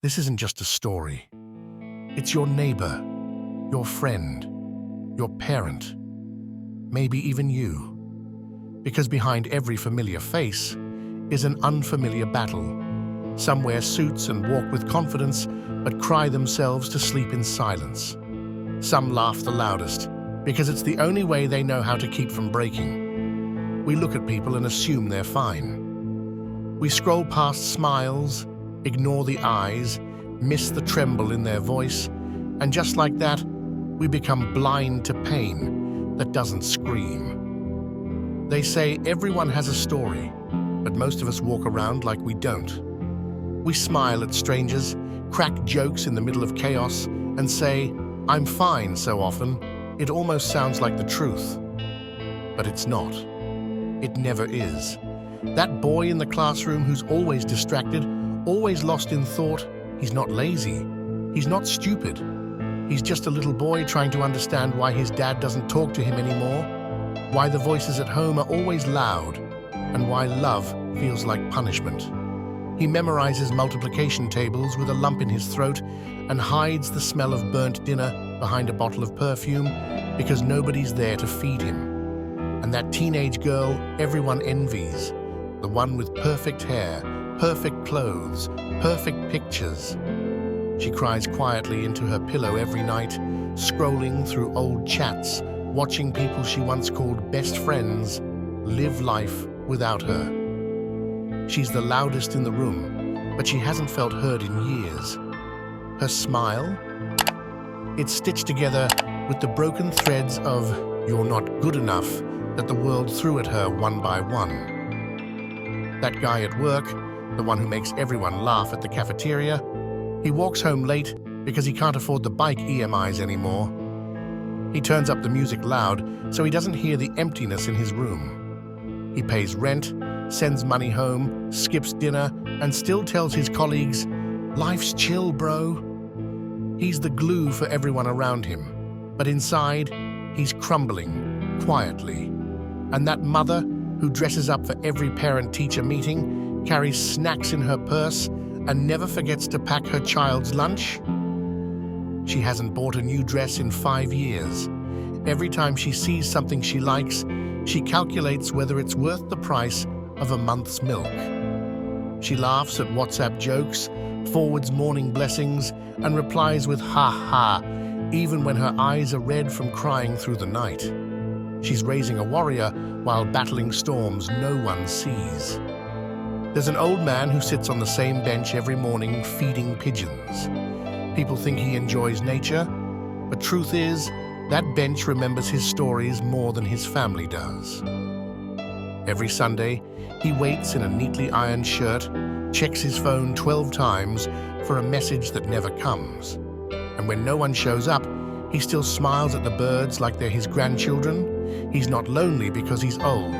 This isn't just a story. It's your neighbor, your friend, your parent, maybe even you. Because behind every familiar face is an unfamiliar battle. Some wear suits and walk with confidence, but cry themselves to sleep in silence. Some laugh the loudest, because it's the only way they know how to keep from breaking. We look at people and assume they're fine. We scroll past smiles, ignore the eyes, miss the tremble in their voice, and just like that, we become blind to pain that doesn't scream. They say everyone has a story, but most of us walk around like we don't. We smile at strangers, crack jokes in the middle of chaos, and say, "I'm fine," so often, it almost sounds like the truth. But it's not. It never is. That boy in the classroom who's always distracted, always lost in thought, he's not lazy. He's not stupid. He's just a little boy trying to understand why his dad doesn't talk to him anymore, why the voices at home are always loud, and why love feels like punishment. He memorizes multiplication tables with a lump in his throat and hides the smell of burnt dinner behind a bottle of perfume because nobody's there to feed him. And that teenage girl everyone envies, the one with perfect hair, perfect clothes, perfect pictures. She cries quietly into her pillow every night, scrolling through old chats, watching people she once called best friends live life without her. She's the loudest in the room, but she hasn't felt heard in years. Her smile? It's stitched together with the broken threads of "you're not good enough" that the world threw at her one by one. That guy at work, the one who makes everyone laugh at the cafeteria, he walks home late because he can't afford the bike EMIs anymore. He turns up the music loud so he doesn't hear the emptiness in his room. He pays rent, sends money home, skips dinner, and still tells his colleagues, "Life's chill, bro." He's the glue for everyone around him, but inside, he's crumbling, quietly. And that mother, who dresses up for every parent-teacher meeting, carries snacks in her purse, and never forgets to pack her child's lunch? She hasn't bought a new dress in 5 years. Every time she sees something she likes, she calculates whether it's worth the price of a month's milk. She laughs at WhatsApp jokes, forwards morning blessings, and replies with "ha ha," even when her eyes are red from crying through the night. She's raising a warrior while battling storms no one sees. There's an old man who sits on the same bench every morning feeding pigeons. People think he enjoys nature, but truth is, that bench remembers his stories more than his family does. Every Sunday, he waits in a neatly ironed shirt, checks his phone 12 times for a message that never comes. And when no one shows up, he still smiles at the birds like they're his grandchildren. He's not lonely because he's old.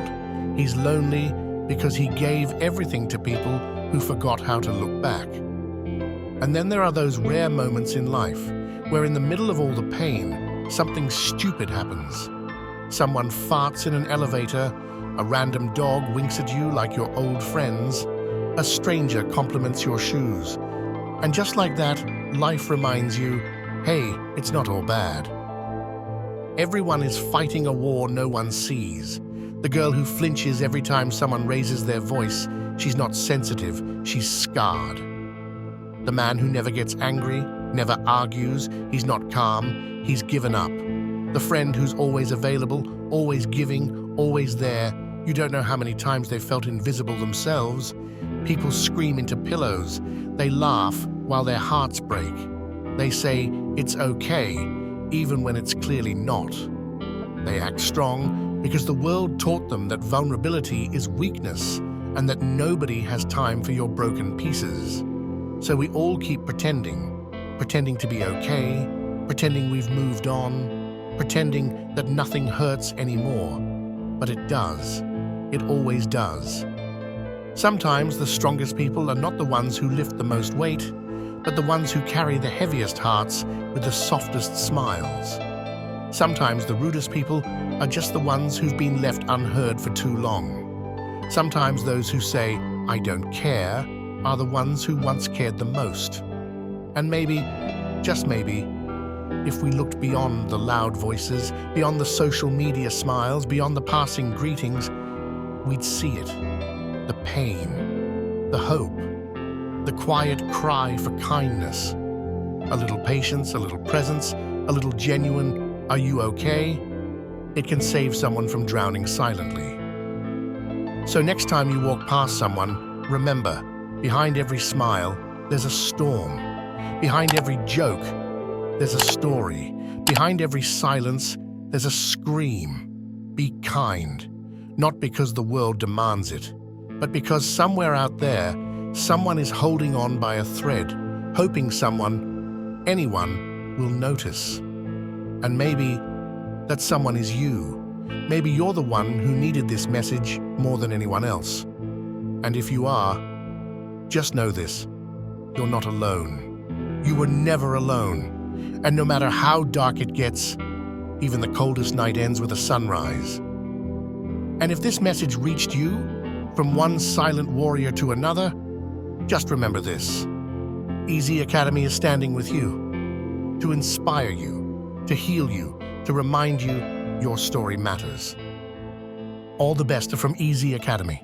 He's lonely because he gave everything to people who forgot how to look back. And then there are those rare moments in life where in the middle of all the pain, something stupid happens. Someone farts in an elevator, a random dog winks at you like your old friends, a stranger compliments your shoes. And just like that, life reminds you, hey, it's not all bad. Everyone is fighting a war no one sees. The girl who flinches every time someone raises their voice, she's not sensitive, she's scarred. The man who never gets angry, never argues, he's not calm, he's given up. The friend who's always available, always giving, always there, you don't know how many times they've felt invisible themselves. People scream into pillows, they laugh while their hearts break. They say, "It's okay," even when it's clearly not. They act strong because the world taught them that vulnerability is weakness and that nobody has time for your broken pieces. So we all keep pretending to be okay, pretending we've moved on, pretending that nothing hurts anymore. But it does. It always does. Sometimes the strongest people are not the ones who lift the most weight, but the ones who carry the heaviest hearts with the softest smiles. Sometimes the rudest people are just the ones who've been left unheard for too long. Sometimes those who say, "I don't care," are the ones who once cared the most. And maybe, just maybe, if we looked beyond the loud voices, beyond the social media smiles, beyond the passing greetings, we'd see it. The pain, the hope, the quiet cry for kindness. A little patience, a little presence, a little genuine, "Are you okay?" It can save someone from drowning silently. So next time you walk past someone, remember, behind every smile, there's a storm. Behind every joke, there's a story. Behind every silence, there's a scream. Be kind, not because the world demands it, but because somewhere out there, someone is holding on by a thread, hoping someone, anyone, will notice. And maybe that someone is you. Maybe you're the one who needed this message more than anyone else. And if you are, just know this: you're not alone. You were never alone. And no matter how dark it gets, even the coldest night ends with a sunrise. And if this message reached you, from one silent warrior to another, just remember this: EZE Academy is standing with you, to inspire you, to heal you, to remind you your story matters. All the best from EZE Academy.